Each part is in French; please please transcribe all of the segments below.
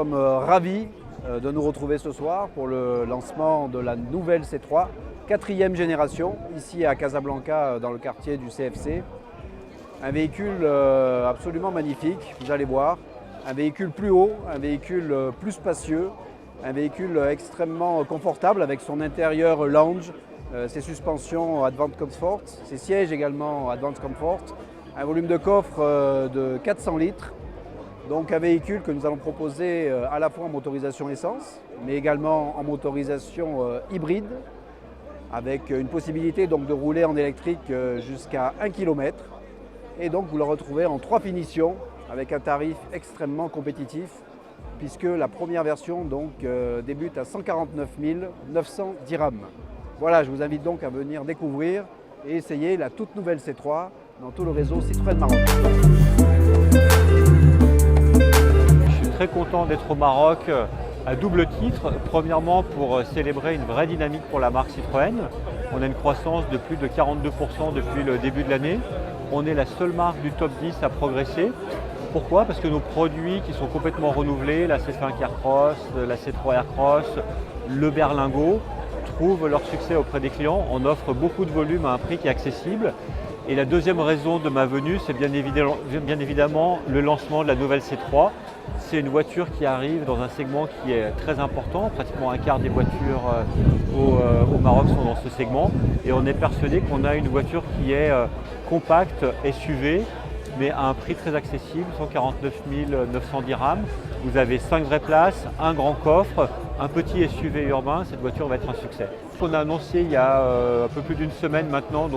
sommes ravis de nous retrouver ce soir pour le lancement de la nouvelle C3, 4e génération, ici à Casablanca, dans le quartier du CFC. Un véhicule absolument magnifique, vous allez voir. Un véhicule plus haut, un véhicule plus spacieux, un véhicule extrêmement confortable avec son intérieur lounge, ses suspensions Advanced Comfort, ses sièges également Advanced Comfort, un volume de coffre de 400 litres. Donc un véhicule que nous allons proposer à la fois en motorisation essence, mais également en motorisation hybride, avec une possibilité donc de rouler en électrique jusqu'à 1 km. Et donc vous le retrouvez en 3 finitions, avec un tarif extrêmement compétitif, puisque la première version donc, débute à 149 900 dirhams. Voilà, je vous invite donc à venir découvrir et essayer la toute nouvelle C3 dans tout le réseau Citroën Maroc. Très content d'être au Maroc à double titre. Premièrement, pour célébrer une vraie dynamique pour la marque Citroën. On a une croissance de plus de 42% depuis le début de l'année. On est la seule marque du top 10 à progresser. Pourquoi? Parce que nos produits qui sont complètement renouvelés, la C5 Aircross, la C3 Aircross, le Berlingo, trouvent leur succès auprès des clients. On offre beaucoup de volume à un prix qui est accessible. Et la deuxième raison de ma venue, c'est bien évidemment le lancement de la nouvelle C3. C'est une voiture qui arrive dans un segment qui est très important. Pratiquement un quart des voitures au Maroc sont dans ce segment. Et on est persuadé qu'on a une voiture qui est compacte, SUV, mais à un prix très accessible, 149 900 dirhams. Vous avez 5 vraies places, un grand coffre, un petit SUV urbain. Cette voiture va être un succès. On a annoncé il y a un peu plus d'une semaine maintenant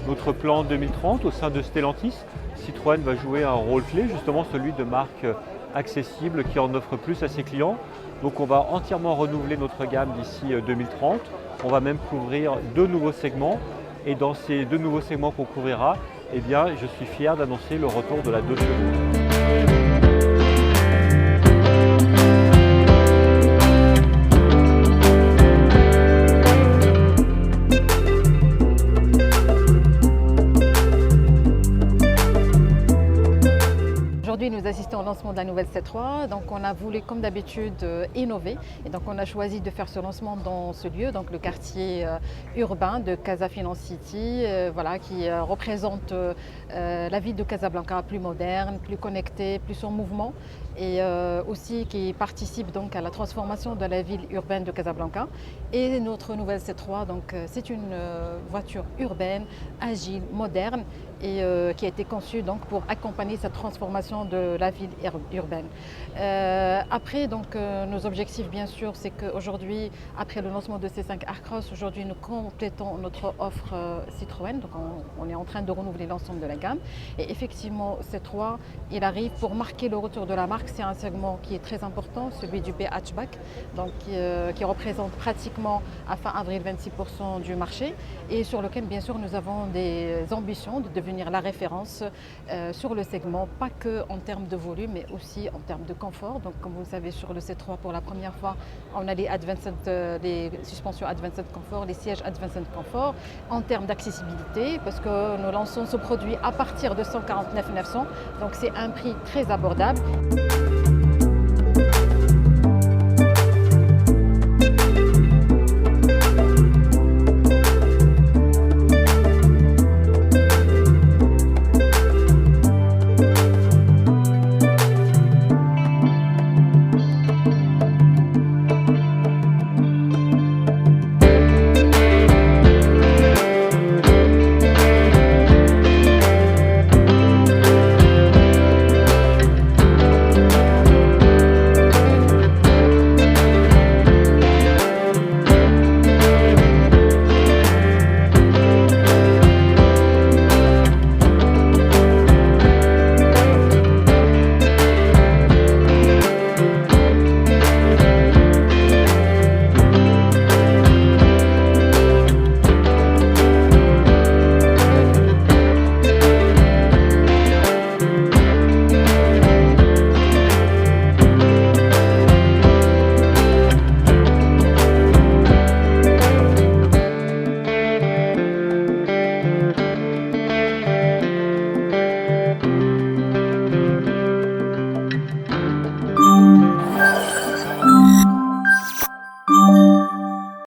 notre plan 2030 au sein de Stellantis. Citroën va jouer un rôle clé, justement celui de marque accessible qui en offre plus à ses clients. Donc on va entièrement renouveler notre gamme d'ici 2030. On va même couvrir 2 nouveaux segments. Et dans ces 2 nouveaux segments qu'on couvrira, eh bien, je suis fier d'annoncer le retour de la 2 chevaux. Aujourd'hui, nous assistons au lancement de la nouvelle C3. Donc, on a voulu, comme d'habitude, innover. Et donc, on a choisi de faire ce lancement dans ce lieu, donc le quartier urbain de Casa Finance City, voilà, qui représente la ville de Casablanca plus moderne, plus connectée, plus en mouvement, et aussi qui participe donc à la transformation de la ville urbaine de Casablanca. Et notre nouvelle C3, donc, c'est une voiture urbaine, agile, moderne, et qui a été conçue donc, pour accompagner cette transformation de la ville urbaine. Après, donc, nos objectifs, bien sûr, c'est qu'aujourd'hui, après le lancement de C5 Aircross, aujourd'hui, nous complétons notre offre Citroën. Donc, on est en train de renouveler l'ensemble de la gamme. Et effectivement, C3, il arrive pour marquer le retour de la marque. C'est un segment qui est très important, celui du B-hatchback, donc qui représente pratiquement à fin avril 26% du marché et sur lequel, bien sûr, nous avons des ambitions de devenir la référence sur le segment, pas que en termes de volume, mais aussi en termes de confort. Donc, comme vous le savez, sur le C3, pour la première fois, on a les suspensions Advanced Comfort, les sièges Advanced Comfort. En termes d'accessibilité, parce que nous lançons ce produit à partir de 149 900, donc c'est un prix très abordable.